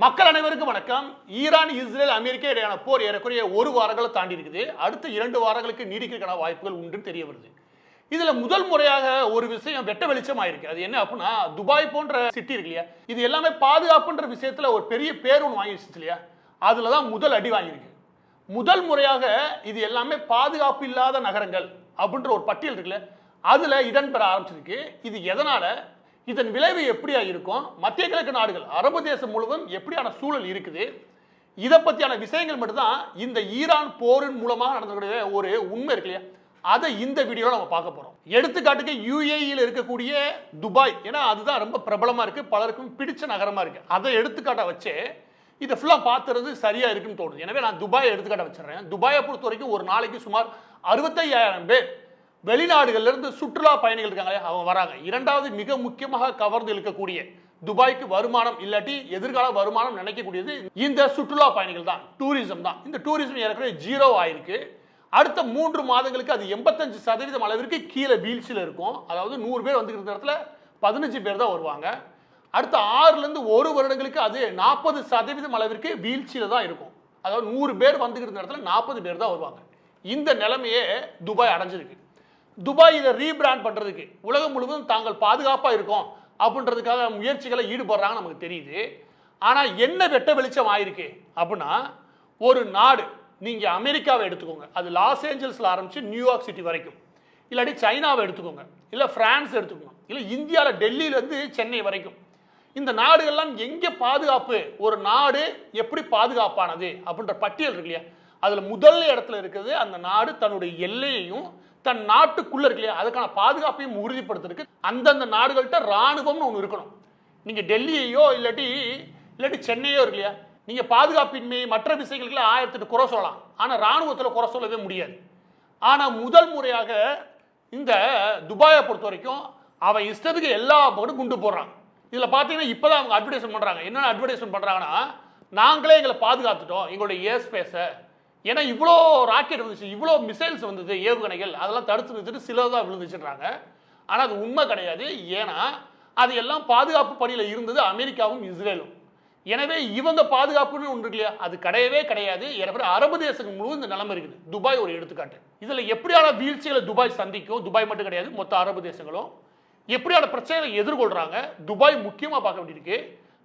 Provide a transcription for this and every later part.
மக்கள் அனைவருக்கும் வணக்கம். ஈரான், இஸ்ரேல், அமெரிக்கா இடையான போர் ஏறக்குறைய ஒரு வாரங்களை தாண்டி இருக்குது. அடுத்த 2 வாரங்களுக்கு நீடிக்கிறதுக்கான வாய்ப்புகள் உண்டுன்னு தெரிய வருது. இதுல முதல் முறையாக ஒரு விஷயம் வெட்ட வெளிச்சம் ஆயிருக்கு. அது என்ன அப்படின்னா, துபாய் போன்ற சிட்டி இருக்கு இல்லையா, இது எல்லாமே பாதுகாப்புன்ற விஷயத்துல ஒரு பெரிய பேர் ஒன்று வாங்கிடுச்சு இல்லையா, அதுலதான் முதல் அடி வாங்கியிருக்கு. முதல் முறையாக இது எல்லாமே பாதுகாப்பு இல்லாத நகரங்கள் அப்படின்ற ஒரு பட்டியல் இருக்குல்ல, அதுல இடம்பெற ஆரம்பிச்சிருக்கு. இது எதனால, இதன் விளைவு எப்படியா இருக்கும், மத்திய கிழக்கு நாடுகள், அரபு தேசம் முழுவதும் எப்படியான சூழல் இருக்குது, இதை பத்தியான விஷயங்கள் மட்டும்தான் இந்த ஈரான் போரின் மூலமாக நடந்தக்கூடிய ஒரு உண்மை இருக்கு இல்லையா, அதை இந்த வீடியோவில் நம்ம பார்க்க போறோம். எடுத்துக்காட்டுக்கு யுஏஇயில் இருக்கக்கூடிய துபாய், ஏன்னா அதுதான் ரொம்ப பிரபலமா இருக்கு, பலருக்கும் பிடிச்ச நகரமா இருக்கு. அதை எடுத்துக்காட்ட வச்சு இதை ஃபுல்லா பார்த்துறது சரியா இருக்குன்னு தோணுது. எனவே நான் துபாயை எடுத்துக்காட்ட வச்சிடறேன். துபாயை பொறுத்த வரைக்கும் ஒரு நாளைக்கு சுமார் 65,000 பேர் வெளிநாடுகள்ல இருந்து சுற்றுலா பயணிகள் இருக்காங்களே, அவங்க வராங்க. இரண்டாவது மிக முக்கியமாக கவர்ந்து இழுக்கக்கூடிய, துபாய்க்கு வருமானம் இல்லாட்டி எதிர்கால வருமானம் நினைக்கக்கூடியது இந்த சுற்றுலா பயணிகள் தான், டூரிசம் தான். இந்த டூரிசம் ஏற்கனவே 0 ஆயிருக்கு. அடுத்த 3 மாதங்களுக்கு அது 85% அளவிற்கு கீழே வீழ்ச்சியில் இருக்கும். அதாவது 100 பேர் வந்துக்கிற இடத்துல 15 பேர் தான் வருவாங்க. அடுத்த 6லேருந்து 1 வருடங்களுக்கு அது 40% அளவிற்கு வீழ்ச்சியில் தான் இருக்கும். அதாவது 100 பேர் வந்துக்கிற இடத்துல 40 பேர் தான் வருவாங்க. இந்த நிலைமையே துபாய் அடைஞ்சிருக்கு. துபாய் இதை ரீபிராண்ட் பண்றதுக்கு, உலகம் முழுவதும் தாங்கள் பாதுகாப்பா இருக்கும் அப்படின்றதுக்காக முயற்சிகளை ஈடுபடுறாங்க, நமக்கு தெரியுது. ஆனா என்ன வெட்ட வெளிச்சம் ஆயிருக்கு அப்படின்னா, ஒரு நாடு, நீங்க அமெரிக்காவை எடுத்துக்கோங்க, அது லாஸ் ஏஞ்சல்ஸ்ல ஆரம்பிச்சு நியூயார்க் சிட்டி வரைக்கும், இல்லாட்டி சைனாவை எடுத்துக்கோங்க, இல்ல பிரான்ஸ் எடுத்துக்கோங்க, இல்ல இந்தியாவில் டெல்லியில இருந்து சென்னை வரைக்கும், இந்த நாடுகள்லாம் எங்க பாதுகாப்பு, ஒரு நாடு எப்படி பாதுகாப்பானது அப்படின்ற பட்டியல் இருக்கு இல்லையா, அதுல முதல் இடத்துல இருக்குது அந்த நாடு தன்னுடைய எல்லையையும் தன் நாட்டுக்குள்ள இருக்கு இல்லையா, அதுக்கான பாதுகாப்பையும் உறுதிப்படுத்துறதுக்கு அந்தந்த நாடுகள்கிட்ட ராணுவம்னு ஒன்று இருக்கணும். நீங்க டெல்லியையோ இல்லாட்டி சென்னையோ இருக்கு இல்லையா, நீங்க பாதுகாப்பின்மை மற்ற விஷயங்களுக்கு 1008 குறை சொல்லலாம், ஆனா ராணுவத்துல குறை சொல்லவே முடியாது. ஆனா முதல் முறையாக இந்த துபாயை பொறுத்த வரைக்கும் அவன் இஷ்டத்துக்கு எல்லா பக்கம் குண்டு போடுறான். இதுல பாத்தீங்கன்னா இப்பதான் அவங்க அட்வர்டைஸ்மெண்ட் பண்றாங்க. என்னென்ன அட்வர்டைஸ்மெண்ட் பண்றாங்கன்னா, நாங்களே எங்களை பாதுகாத்துட்டோம் எங்களுடைய ஏர் ஸ்பேஸை, ஏன்னா இவ்வளோ ராக்கெட் வந்துச்சு, இவ்வளோ மிசைல்ஸ் வந்தது, ஏவுகணைகள், அதெல்லாம் தடுத்து நிறுத்திட்டு சிலதான் விழுந்துச்சுன்றாங்க. ஆனால் அது உண்மை கிடையாது. ஏன்னா அது எல்லாம் பாதுகாப்பு பணியில் இருந்தது அமெரிக்காவும் இஸ்ரேலும். எனவே இவங்க பாதுகாப்புன்னு ஒன்று இல்லையா, அது கிடையவே கிடையாது. ஏற்கனவே அரபு தேசங்கள் முழுவதும் இந்த நிலைமை இருக்குது. துபாய் ஒரு எடுத்துக்காட்டு. இதில் எப்படியான வீழ்ச்சிகளை துபாய் சந்திக்கும், துபாய் மட்டும் கிடையாது மொத்த அரபு தேசங்களும் எப்படியான பிரச்சனைகளை எதிர்கொள்றாங்க, துபாய் முக்கியமாக பார்க்க வேண்டியிருக்கு.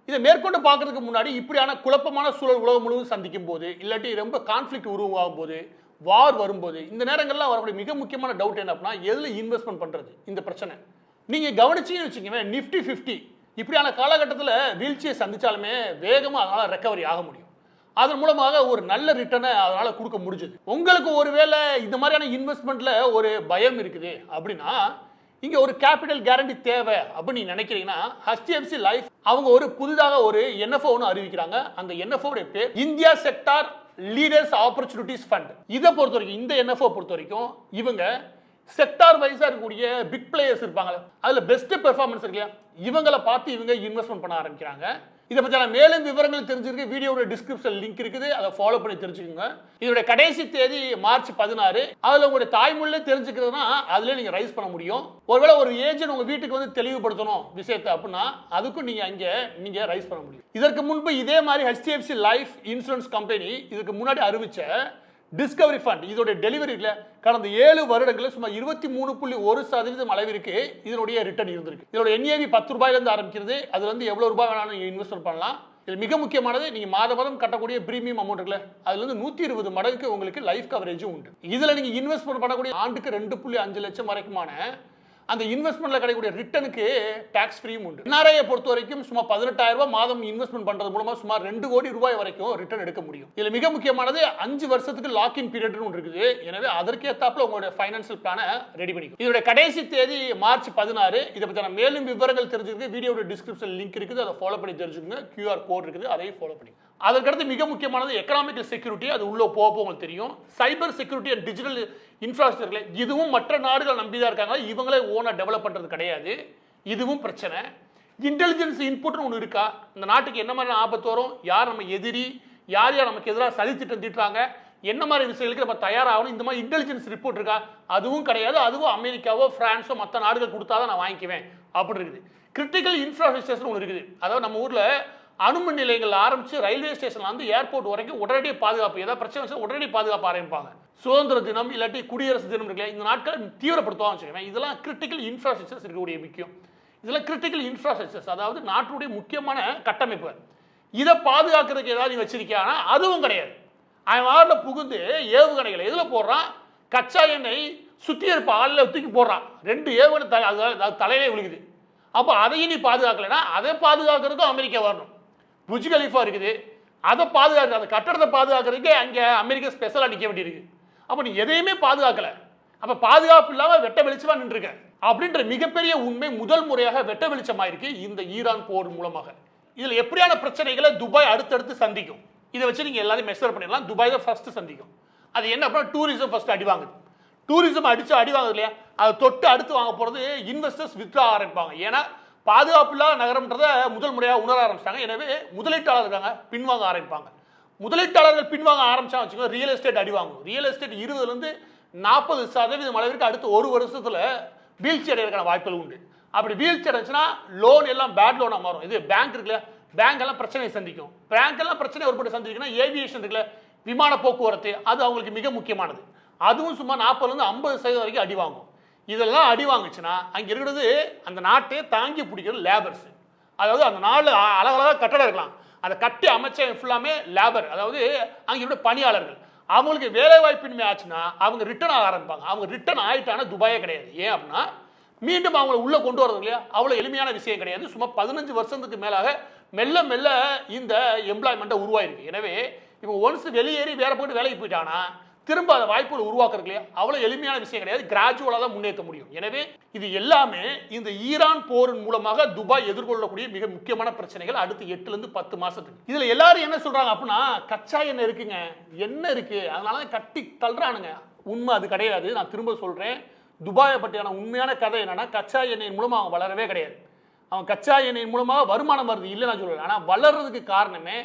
இதை மேற்கொண்டு பார்க்கறதுக்கு முன்னாடி, இப்படியான குழப்பமான சூழல் உலகம் முழுவதும் சந்திக்கும் போது, இல்லாட்டி ரொம்ப கான்ஃபிளிக்ட் உருவாகும் போது, வார் வரும்போது, இந்த நேரங்கள்லாம் வரக்கூடிய மிக முக்கியமான டவுட் என்ன அப்படின்னா, எதில் இன்வெஸ்ட்மெண்ட் பண்றது. இந்த பிரச்சனை நீங்க கவனிச்சீங்கன்னு வச்சுக்கோங்க, நிஃப்டி 50 இப்படியான காலகட்டத்தில் வீழ்ச்சியை சந்திச்சாலுமே வேகமாக அதனால ரெக்கவரி ஆக முடியும். அதன் மூலமாக ஒரு நல்ல ரிட்டர்னை அதனால கொடுக்க முடிஞ்சது. உங்களுக்கு ஒருவேளை இந்த மாதிரியான இன்வெஸ்ட்மெண்ட்ல ஒரு பயம் இருக்குது அப்படின்னா, இங்க ஒரு கேபிட்டல் கேரண்டி தேவை அப்படின்னு நீங்க நினைக்கிறீங்கன்னா, HDFC லைஃப் அவங்க ஒரு புதிதாக ஒரு NFO ஒன்று அறிவிக்கிறாங்க. அந்த NFO பேர் India sector leaders opportunities fund. இதை பொறுத்த வரைக்கும், இந்த NFO பொறுத்த வரைக்கும், இவங்க செக்டார் வைஸா இருக்கக்கூடிய பிக் பிளேயர்ஸ் இருப்பாங்க, அதுல பெஸ்ட் பெர்ஃபார்மன்ஸ் இருக்கு இல்லையா, இவங்களை பார்த்து இவங்க இன்வெஸ்ட்மெண்ட் பண்ண ஆரம்பிக்கிறாங்க. இதை பற்றியான மேலும் விவரங்கள் தெரிஞ்சிருக்கு, வீடியோட டிஸ்கிரிப்ஷன் லிங்க் இருக்குது, அதை ஃபாலோ பண்ணி தெரிஞ்சுக்கோங்க. இதோட கடைசி தேதி மார்ச் 16. அதில் உங்களுடைய தாய்மொழியிலே தெரிஞ்சுக்கிறதுனா அதிலே நீங்கள் ரைஸ் பண்ண முடியும். ஒருவேளை ஒரு ஏஜென்ட் உங்கள் வீட்டுக்கு வந்து தெளிவுபடுத்தணும் விஷயத்தை அப்படின்னா, அதுக்கும் நீங்கள் ரைஸ் பண்ண முடியும். இதற்கு முன்பு இதே மாதிரி HDFC லைஃப் இன்சூரன்ஸ் கம்பெனி இதுக்கு முன்னாடி அறிவிச்ச டிஸ்கவரி ஃபண்ட், இதோட டெலிவரியில் கடந்த 7 வருடங்களில் சுமார் 23.1% அளவிற்கு இதனுடைய ரிட்டர்ன் இருந்திருக்கு. இதோட NAV 10 ரூபாயிலிருந்து ஆரம்பிக்கிறது. அதுல இருந்து எவ்வளவு ரூபாய் வேணாலும் நீங்க இன்வெஸ்ட் பண்ணலாம். இது மிக முக்கியமானது, நீங்க மாதம் கட்டக்கூடிய பிரீமியம் அமௌண்ட் இருக்குல்ல, அதுல இருந்து 120 மடங்குக்கு உங்களுக்கு லைஃப் கவரேஜும் உண்டு. இதுல நீங்க இன்வெஸ்ட்மெண்ட் பண்ணக்கூடிய ஆண்டுக்கு 2.5 லட்சம் வரைக்குமான அந்த இன்வெஸ்ட்மெண்ட்ல கிடைக்கக்கூடிய ரிட்டனுக்கு டாக்ஸ் ஃப்ரீயும் உண்டு. NRI பொறுத்த வரைக்கும் சுமார் 18,000 ரூபாய் மாதம் இன்வெஸ்ட்மெண்ட் பண்றது மூலமா சுமார் 2 கோடி ரூபாய் வரைக்கும் ரிட்டர்ன் எடுக்க முடியும். இதுல மிக முக்கியமானது 5 வருஷத்துக்கு லாக்இன் பீரியட் ஒன்று இருக்குது. எனவே அதற்கேத்தாப்புல உங்களுடைய ஃபைனான்சியல் பிளானை ரெடி பண்ணிக்கும். இதோட கடைசி தேதி மார்ச் 16. இதை பற்றின மேலும் விவரங்கள் தெரிஞ்சுக்கிறது வீடியோட டிஸ்கிரிப்ஷன் லிங்க் இருக்குது, அதை ஃபாலோ பண்ணி தெரிஞ்சுக்கோங்க. QR கோட் இருக்குது, அதையும் ஃபாலோ பண்ணி. அதற்கடுத்து மிக முக்கியமானது எக்கனாமிக்கல் செக்யூரிட்டி. அது உள்ள போக உங்களுக்கு தெரியும். Cyber security and digital infrastructure, இதுவும் மற்ற நாடுகள் நம்பிதான் இருக்காங்க, இவங்களே ஓனா டெவலப் பண்றது கிடையாது. இதுவும் பிரச்சனை. இன்டெலிஜென்ஸ் இன்புட்னு ஒன்று இருக்கா, இந்த நாட்டுக்கு என்ன மாதிரி ஆபத்து வரும், யார் நம்ம எதிரி, யார் யார் நமக்கு எதிராக சதி திட்டம் தீட்டுறாங்க, என்ன மாதிரி விஷயங்களுக்கு நம்ம தயாராகணும், இந்த மாதிரி இன்டெலிஜென்ஸ் ரிப்போர்ட் இருக்கா, அதுவும் கிடையாது. அதுவும் அமெரிக்காவோ பிரான்ஸோ மற்ற நாடுகள் கொடுத்தாதான் நான் வாங்கிக்குவேன் அப்படி இருக்குது. கிரிட்டிக்கல் இன்ஃப்ராஸ்ட்ரக்சர்ஸ் ஒன்று இருக்குது. அதாவது நம்ம ஊரில் அணுமின் நிலையங்கள் ஆரம்பிச்சு ரயில்வே ஸ்டேஷன்ல வந்து ஏர்போர்ட் வரைக்கும் உடனடி பாதுகாப்பு, ஏதாவது பிரச்சனை வச்சா உடனடி பாதுகாப்பு ஆரம்பிப்பாங்க. சுதந்திர தினம் இல்லாட்டி குடியரசு தினம் இருக்குல்ல, இந்த நாட்களை தீவிரப்படுத்துவாங்க வச்சுக்கோங்க. இதெல்லாம் கிரிட்டிக்கல் இன்ஃப்ராஸ்ட்ரக்சர்ஸ் இருக்கக்கூடிய முக்கியம். இதெல்லாம் கிரிட்டிக்கல் இன்ஃப்ராஸ்ட்ரக்சர்ஸ், அதாவது நாட்டுடைய முக்கியமான கட்டமைப்பு. இதை பாதுகாக்கிறதுக்கு ஏதாவது நீ வச்சிருக்கியானா அதுவும் கிடையாது. அவன் வாரில் புகுந்து ஏவுகணைகளை எதில் போடுறான், கச்சா எண்ணெய் சுத்திகரிப்பு ஆளில் தூக்கி போடுறான். 2 ஏவுகணை தலையிலே விழுகுது. அப்போ அதையும் நீ பாதுகாக்கலைன்னா அதை பாதுகாக்கிறதுக்கும் அமெரிக்கா வரணும். புஜ் கலீஃபா இருக்குது, அதை பாதுகாக்க, அந்த கட்டடத்தை பாதுகாக்கிறதுக்கே அங்கே அமெரிக்கா ஸ்பெஷலாக நிற்க வேண்டியிருக்கு. அப்போ நீ எதையுமே பாதுகாக்கலை, அப்போ பாதுகாப்பு இல்லாமல் வெட்ட வெளிச்சமாக நின்றுருக்க அப்படின்ற மிகப்பெரிய உண்மை முதல் முறையாக வெட்ட வெளிச்சமாயிருக்கு இந்த ஈரான் போர் மூலமாக. இதில் எப்படியான பிரச்சனைகளை துபாய் அடுத்தடுத்து சந்திக்கும், இதை வச்சு நீங்கள் எல்லாத்தையும் மெஷர் பண்ணிடலாம். துபாய் தான் ஃபர்ஸ்ட் சந்திக்கும். அது என்ன அப்படின்னா டூரிசம் ஃபர்ஸ்ட் அடி வாங்குது. டூரிசம் அடி வாங்குது இல்லையா, அதை தொட்டு அடுத்து வாங்க போகிறது இன்வெஸ்டர்ஸ் வித்ரா ஆரம்பிப்பாங்க. ஏன்னா பாதுகாப்பு இல்லாத நகரம்ன்றதை முதல் முறையாக உணர ஆரம்பிச்சிட்டாங்க. எனவே முதலீட்டாளர் இருக்காங்க பின்வாங்க ஆரம்பிப்பாங்க. முதலீட்டாளர்கள் பின்வாங்க ஆரம்பிச்சா வச்சுக்கோங்க, ரியல் எஸ்டேட் அடி வாங்கும். ரியல் எஸ்டேட் 20% 40% அளவிற்கு அடுத்த ஒரு வருஷத்துல வீழ்ச்சி அடைகிறதுக்கான வாய்ப்புகள் உண்டு. அப்படி வீழ்ச்சி அடைச்சுன்னா லோன் எல்லாம் பேட் லோனாக மாறும். இது பேங்க் இருக்குல்ல, பேங்க் எல்லாம் பிரச்சனையை சந்திக்கும். பேங்க் எல்லாம் பிரச்சனை ஒருபடி சந்திக்குன்னா ஏவியேஷன் இருக்குல்ல, விமான போக்குவரத்து, அது அவங்களுக்கு மிக முக்கியமானது. அதுவும் சும்மா 40% 50% வரைக்கும் அடி வாங்கும். இதெல்லாம் அடி வாங்குச்சுன்னா அங்கே இருக்கிறது அந்த நாட்டை தாங்கி பிடிக்கிறது லேபர்ஸ். அதாவது அந்த நாள் அழகழகாக கட்டடம் இருக்கலாம், அதை கட்டி அமைச்ச ஃபுல்லாமே லேபர், அதாவது அங்கே பணியாளர்கள். அவங்களுக்கு வேலை வாய்ப்பின்மை ஆச்சுன்னா அவங்க ரிட்டர்ன் ஆக ஆரம்பிப்பாங்க. அவங்க ரிட்டர்ன் ஆகிட்டானா துபாயே கிடையாது. ஏன் அப்படின்னா மீண்டும் அவங்கள உள்ளே கொண்டு வரது இல்லையா, அவ்வளோ எளிமையான விஷயம் கிடையாது. சும்மா 15 வருஷத்துக்கு மேலாக மெல்ல மெல்ல இந்த எம்ப்ளாய்மெண்ட்டை உருவாயிருக்கு. எனவே இவங்க ஒன்ஸ் வெளியேறி வேற போய்ட்டு வேலைக்கு போயிட்டாங்கன்னா திரும்ப அந்த வாய்ப்புகள் உருவாக்குறது இல்லையா, அவ்வளோ எளிமையான விஷயம் கிடையாது. கிராஜுவலாக தான் முன்னேற்ற முடியும். எனவே இது எல்லாமே இந்த ஈரான் போரின் மூலமாக துபாய் எதிர்கொள்ளக்கூடிய மிக முக்கியமான பிரச்சனைகள் அடுத்து 8 to 10 மாசத்துக்கு. இதுல எல்லாரும் என்ன சொல்றாங்க அப்படின்னா கச்சா எண்ணெய் இருக்குங்க, என்ன இருக்கு அதனால கட்டி தள்ளுறானுங்க. உண்மை அது கிடையாது. நான் திரும்ப சொல்றேன், துபாயை பற்றியான உண்மையான கதை என்னன்னா கச்சா எண்ணெயின் மூலமாக அவங்க வளரவே கிடையாது. அவங்க கச்சா எண்ணெயின் மூலமாக வருமானம் வருது இல்லை நான் சொல்றேன். ஆனால் வளர்றதுக்கு காரணமே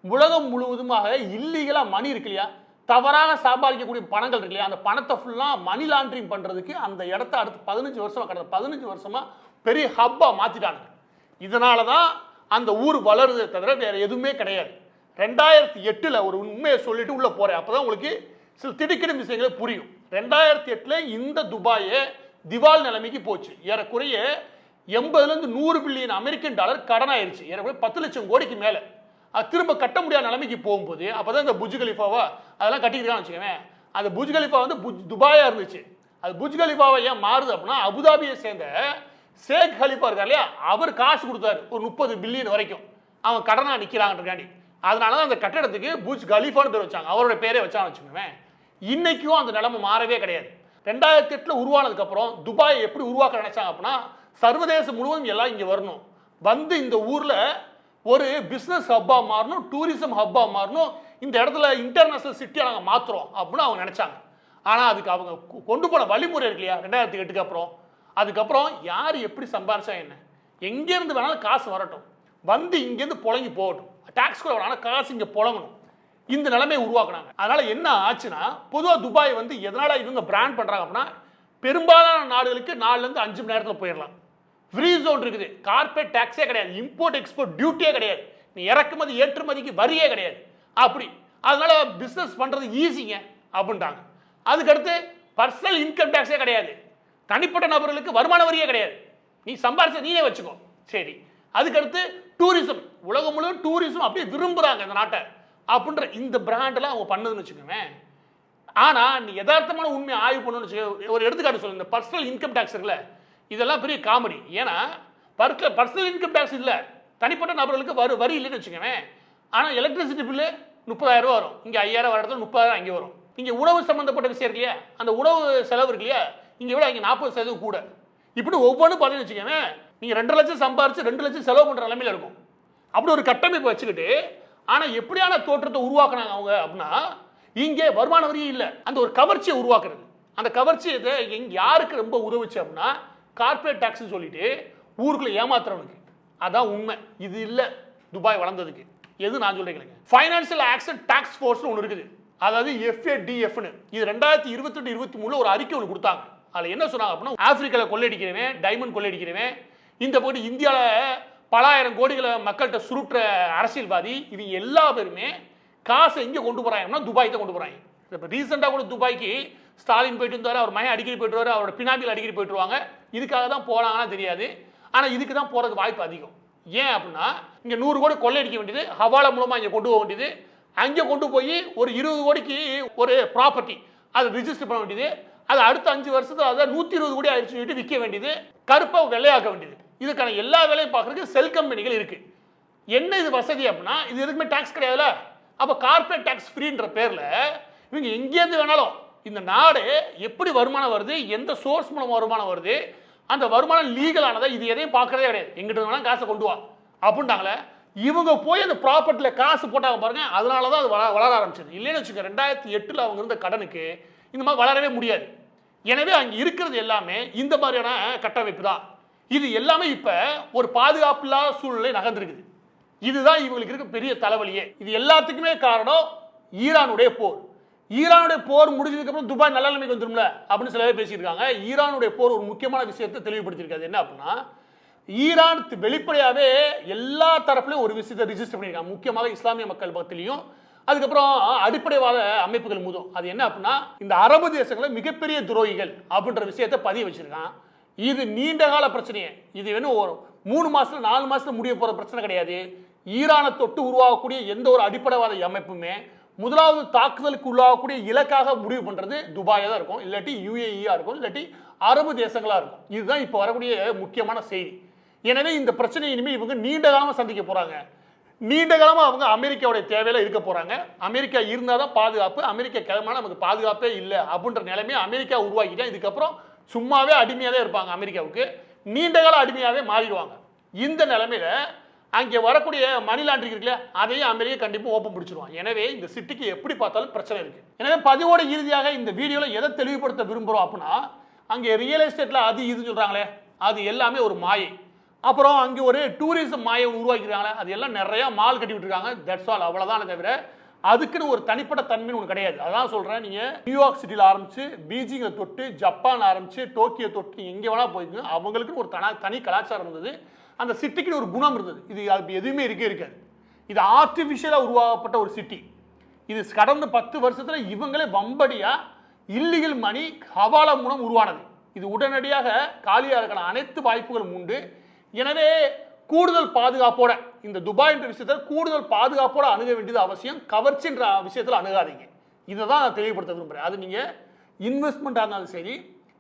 உலகம் முழுவதுமாக இல்லீகலா மணி இருக்கு இல்லையா, தவறாக சம்பாதிக்கக்கூடிய பணங்கள் இருக்கு இல்லையா, அந்த பணத்தை ஃபுல்லாக மணி லாண்டரிங் பண்ணுறதுக்கு அந்த இடத்த அடுத்து 15 வருஷமா கடந்த 15 வருஷமா பெரிய ஹப்பாக மாற்றிட்டாங்க. இதனால தான் அந்த ஊர் வளருதே தவிர வேற எதுவுமே கிடையாது. 2008 ஒரு உண்மையை சொல்லிட்டு உள்ள போறேன், அப்பதான் உங்களுக்கு சில திடுக்கிடும் விஷயங்களே புரியும். 2008 இந்த துபாயே திவால் நிலைமைக்கு போச்சு. ஏறக்குறைய 80 to 100 பில்லியன் அமெரிக்கன் டாலர் கடன் ஆயிடுச்சு. ஏறக்குறைய 10 லட்சம் கோடிக்கு மேலே. அது திரும்ப கட்ட முடியாத நிலைமைக்கு போகும்போது அப்போதான் இந்த புஜ் கலிஃபாவா அதெல்லாம் கட்டிக்கிறான்னு வச்சுக்கோங்க. அந்த புஜ் கலிஃபா வந்து துபாயா இருந்துச்சு. அது புஜ் கலிஃபாவை ஏன் மாறுது அப்படின்னா அபுதாபியை சேர்ந்த ஷேக் கலிஃபா இருக்கார் இல்லையா, அவர் காசு கொடுத்தாரு ஒரு 30 பில்லியன் வரைக்கும். அவங்க கடனாக நிற்கிறாங்கன்றக்காண்டி. அதனால தான் அந்த கட்டடத்துக்கு புஜ் கலிஃபான்னு பேர் வச்சாங்க, அவரோட பேரே வச்சான்னு வச்சுக்கோங்க. இன்னைக்கும் அந்த நிலைமை மாறவே கிடையாது. 2008 உருவானதுக்கு அப்புறம் துபாயை எப்படி உருவாக்க நினைச்சாங்க அப்படின்னா சர்வதேசம் முழுவதும் எல்லாம் இங்கே வரணும், வந்து இந்த ஊரில் ஒரு பிஸ்னஸ் ஹப்பா மாறணும், டூரிசம் ஹப்பா மாறணும், இந்த இடத்துல இன்டர்நேஷனல் சிட்டியாக நாங்கள் மாற்றுறோம் அப்படின்னு அவங்க நினைச்சாங்க. ஆனால் அதுக்கு அவங்க கொண்டு போன வழிமுறை இருக்கு இல்லையா 2008 அப்புறம், அதுக்கப்புறம் யார் எப்படி சம்பாரிச்சா என்ன, எங்கேருந்து வேணாலும் காசு வரட்டும், வந்து இங்கேருந்து புழங்கி போகட்டும், டாக்ஸ் கூட வேணாலும் காசு இங்கே புழங்கணும், இந்த நிலைமையை உருவாக்குனாங்க. அதனால என்ன ஆச்சுன்னா பொதுவாக துபாய் வந்து எதனால இவங்க பிராண்ட் பண்றாங்க அப்படின்னா பெரும்பாலான நாடுகளுக்கு 4 to 5 மணி நேரத்தில் போயிடலாம். ஃப்ரீ ஜோன் இருக்குது, கார்பரேட் டாக்ஸே கிடையாது, இம்போர்ட் எக்ஸ்போர்ட் டியூட்டியே கிடையாது, நீ இறக்குமதி ஏற்றுமதிக்கு வரியே கிடையாது. அப்படி அதனால பிஸ்னஸ் பண்றது ஈஸிங்க அப்படின்ட்டாங்க. அதுக்கடுத்து பர்சனல் இன்கம் டாக்ஸே கிடையாது, தனிப்பட்ட நபர்களுக்கு வருமான வரியே கிடையாது, நீ சம்பாரிச்ச நீயே வச்சுக்கோ. சரி, அதுக்கடுத்து டூரிசம், உலகம் முழுவதும் டூரிசம் அப்படியே விரும்புறாங்க இந்த நாட்டை அப்படின்ற இந்த பிராண்டெல்லாம் அவங்க பண்ணதுன்னு வச்சுக்கோங்க. ஆனா நீ யதார்த்தமான உண்மையை ஆய்வு பண்ணணும்னு வச்சுக்கோ. ஒரு எடுத்துக்காட்டு சொல்லுங்க, இந்த பர்சனல் இன்கம் டாக்ஸ் இருக்குல்ல, இதெல்லாம் பெரிய காமெடி. ஏன்னா பர்சனல் இன்கம் டாக்ஸ் இல்லை, தனிப்பட்ட நபர்களுக்கு வரி இல்லைன்னு வச்சுக்கோங்க. ஆனால் எலக்ட்ரிசிட்டி பில்லு 30,000 ரூபா வரும், இங்கே 5,000 வர இடத்துல 30,000 அங்கே வரும். இங்கே உணவு சம்மந்தப்பட்ட விஷயம் இருக்கு இல்லையா, அந்த உணவு செலவு இருக்கு இல்லையா, இங்கே விட இங்கே 40% கூட. இப்படி ஒவ்வொன்றும் பார்த்தீங்கன்னு வச்சுக்கோங்க, நீங்கள் 2 லட்சம் சம்பாரிச்சு 2 லட்சம் செலவு பண்ணுற நிலைமையில இருக்கும். அப்படி ஒரு கட்டமைப்பு வச்சுக்கிட்டு ஆனால் எப்படியான தோற்றத்தை உருவாக்குனாங்க அவங்க அப்படின்னா இங்கே வருமான வரியே இல்லை, அந்த ஒரு கவர்ச்சியை உருவாக்குறது. அந்த கவர்ச்சி இதை எங்கே யாருக்கு ரொம்ப உதவுச்சு அப்படின்னா கார்பரேட் டாக்ஸ் சொல்லிட்டு ஊருக்குள்ள ஏமாத்துறவனுக்கு. அதான் உண்மை. இது இல்லை துபாய் வளர்ந்ததுக்கு. எது நான் சொல்றேன், ஃபைனான்சியல் ஆக்ஷன் டாக்ஸ் ஃபோர்ஸ் ஒன்று இருக்குது, அதாவது FATFன்னு. இது 2022-23 ஒரு அறிக்கை ஒன்று கொடுத்தாங்க. அதில் என்ன சொன்னாங்க அப்படின்னா ஆப்பிரிக்காவில் கொள்ளையடிக்கிறவன், டைமண்ட் கொள்ளையடிக்கிறவன், இந்த போட்டு இந்தியாவில் பல ஆயிரம் கோடிகளை மக்கள்கிட்ட சுருட்டுற அரசியல்வாதி இவங்க எல்லா பேருமே காசை எங்கே கொண்டு போறாங்கன்னா துபாய் தான் கொண்டு போறாங்க. இப்போ ரீசெண்டாக கூட துபாய்க்கு ஸ்டாலின் போயிட்டு இருந்தாரு, அவர் மகன் அடிக்கடி போயிட்டு வருவார், அவரோட பினாமியில் அடிக்கடி போயிட்டு வருவாங்க. இதுக்காக தான் போனாங்கன்னா தெரியாது, ஆனால் இதுக்கு தான் போகிறதுக்கு வாய்ப்பு அதிகம். ஏன் அப்படின்னா இங்கே 100 கோடி கொள்ளையடிக்க வேண்டியது ஹவாலா மூலமாக இங்கே கொண்டு போக வேண்டியது, அங்கே கொண்டு போய் ஒரு 20 கோடிக்கு ஒரு ப்ராப்பர்ட்டி அதை ரிஜிஸ்டர் பண்ண வேண்டியது, அது அடுத்த 5 வருஷத்துல அதை 120 கோடி ஆயிடுச்சு சொல்லிட்டு விற்க வேண்டியது, கருப்பாக வெள்ளையாக்க வேண்டியது. இதுக்கான எல்லா வேலையும் பார்க்கறதுக்கு செல் கம்பெனிகள் இருக்கு. என்ன இது வசதி அப்படின்னா இது எதுக்குமே டாக்ஸ் கிடையாதுல்ல. அப்போ கார்பரேட் டாக்ஸ் ஃப்ரீன்ற பேரில் இவங்க எங்கேருந்து வேணாலும் இந்த நாடு எப்படி வருமானம் வருது, எந்த சோர்ஸ் மூலம் வருமானம் வருது, அந்த வருமானம் லீகலானதை இது எதையும் பார்க்கறதே கிடையாது. எங்கிட்ட வேணாலும் காசை கொண்டு வா அப்படின்ட்டாங்களே. இவங்க போய் அந்த ப்ராப்பர்ட்டியில் காசு போட்டாங்க பாருங்க, அதனால தான் அது வளர ஆரம்பிச்சது. இல்லைன்னு வச்சுக்க 2008 அவங்க இருந்த கடனுக்கு இந்த மாதிரி வளரவே முடியாது. எனவே அங்கே இருக்கிறது எல்லாமே இந்த மாதிரியான கட்டமைப்பு தான். இது எல்லாமே இப்போ ஒரு பாதுகாப்பு இல்லாத சூழ்நிலை நகர்ந்துருக்குது. இதுதான் இவங்களுக்கு இருக்க பெரிய தலைவலியே. இது எல்லாத்துக்குமே காரணம் ஈரானுடைய போர். ஈரானுடைய போர் முடிஞ்சதுக்கு அப்புறம் துபாய் நல்ல நிலைமைக்கு வந்துரும்ல அப்படின்னு சில பேர் பேசியிருக்காங்க. ஈரானுடைய போர் ஒரு முக்கியமான விஷயத்தை தெளிவுபடுத்தியிருக்காது. என்ன அப்படின்னா ஈரான் வெளிப்படையாகவே எல்லா தரப்புலையும் ஒரு விஷயத்தை ரிஜிஸ்டர் பண்ணியிருக்காங்க, முக்கியமாக இஸ்லாமிய மக்கள் பக்கத்திலையும், அதுக்கப்புறம் அடிப்படைவாத அமைப்புகள் முதல். அது என்ன அப்படின்னா இந்த அரபு தேசங்களை மிகப்பெரிய துரோகிகள் அப்படின்ற விஷயத்தை பதிய வச்சிருக்கான். இது நீண்ட கால பிரச்சனையே. இது வேணும் ஒரு 3 மாசத்துல 4 மாசத்துல முடிய போற பிரச்சனை கிடையாது. ஈரானை தொட்டு உருவாகக்கூடிய எந்த ஒரு அடிப்படைவாத அமைப்புமே முதலாவது தாக்குதலுக்கு உள்ளாகக்கூடிய இலக்காக முடிவு பண்றது துபாயா தான் இருக்கும், இல்லாட்டி யுஏஇயா இருக்கும், இல்லாட்டி அரபு தேசங்களா இருக்கும். இதுதான் இப்போ வரக்கூடிய முக்கியமான செய்தி. எனவே இந்த பிரச்சனை இனிமேல் இவங்க நீண்ட காலமாக சந்திக்க போறாங்க. நீண்ட காலமாக அவங்க அமெரிக்காவுடைய தேவையில இருக்க போறாங்க. அமெரிக்கா இருந்தால் தான் பாதுகாப்பு, அமெரிக்கா கிளம்பினா நமக்கு பாதுகாப்பே இல்லை அப்படின்ற நிலைமையை அமெரிக்கா உருவாக்கிட்டா இதுக்கப்புறம் சும்மாவே அடிமையாவே இருப்பாங்க. அமெரிக்காவுக்கு நீண்ட கால அடிமையாவே மாறிடுவாங்க. இந்த நிலைமையில அங்கே வரக்கூடிய மணி லாண்டரிங் இருக்குல்ல, அதையும் அமெரிக்கா கண்டிப்பாக ஓப்பன் பிடிச்சிருவாங்க. எனவே இந்த சிட்டிக்கு எப்படி பார்த்தாலும் பிரச்சனை இருக்கு. எனவே பதிவோட இறுதியாக இந்த வீடியோவில் எதை தெளிவுபடுத்த விரும்புகிறோம் அப்படின்னா அங்கே ரியல் எஸ்டேட்ல அது இது சொல்றாங்களே அது எல்லாமே ஒரு மாயை. அப்புறம் அங்கே ஒரு டூரிசம் மாயை உருவாக்கிருக்காங்களே அது எல்லாம் நிறைய மால் கட்டி விட்டுருக்காங்க. தட்ஸ் ஆல், அவ்வளோதான். தவிர அதுக்குன்னு ஒரு தனிப்பட்ட தன்மைன்னு ஒன்று கிடையாது. அதான் சொல்கிறேன், நீங்கள் நியூயார்க் சிட்டியில் ஆரம்பிச்சு பீஜிங்கில் தொட்டு ஜப்பான் ஆரம்பிச்சு டோக்கியோ தொட்டு எங்கே வேணால் போயிருக்குங்க, அவங்களுக்குன்னு ஒரு தனி கலாச்சாரம் இருந்தது, அந்த சிட்டிக்குன்னு ஒரு குணம் இருந்தது. இது அது எதுவுமே இருக்காது. இது ஆர்டிஃபிஷியலாக உருவாக்கப்பட்ட ஒரு சிட்டி. இது கடந்த 10 வருஷத்தில் இவங்களே வம்படியாக இல்லீகல் மணி ஹவாலா மூலம் உருவானது. இது உடனடியாக காலியாக இருக்கிற அனைத்து வாய்ப்புகளும் உண்டு. எனவே கூடுதல் பாதுகாப்போட இந்த துபாய் என்ற விஷயத்தில் கூடுதல் பாதுகாப்போட அணுக வேண்டியது அவசியம். கவர்ச்சின்ற விஷயத்தில் அணுகாதீங்க. இதை தான் நான் தெளிவுபடுத்த விரும்புகிறேன். அது நீங்கள் இன்வெஸ்ட்மெண்ட்டாக இருந்தாலும் சரி,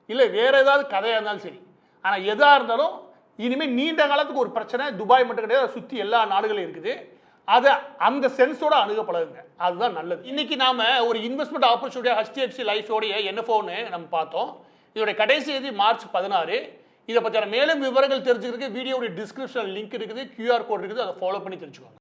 இல்லை வேற ஏதாவது கதையாக இருந்தாலும் சரி, ஆனால் எதாக இருந்தாலும் இனிமேல் நீண்ட காலத்துக்கு ஒரு பிரச்சனை துபாய் மட்டும் கிடையாது, சுற்றி எல்லா நாடுகளும் இருக்குது. அதை அந்த சென்ஸோட அணுக பழகுங்க, அதுதான் நல்லது. இன்னைக்கு நாம ஒரு இன்வெஸ்ட்மெண்ட் ஆப்பர்ச்சுனிட்டியாக HDFC லைஃபோடைய NFOன்னு நம்ம பார்த்தோம். இதோட கடைசி தேதி மார்ச் 16. இதை பற்றியான மேலும் விவரங்கள் தெரிஞ்சுக்கிறதுக்கு வீடியோடைய டிஸ்கிரிப்ஷன் லிங்க் இருக்குது, QR கோட் இருக்குது, அதை ஃபாலோ பண்ணி தெரிஞ்சுக்கோங்க.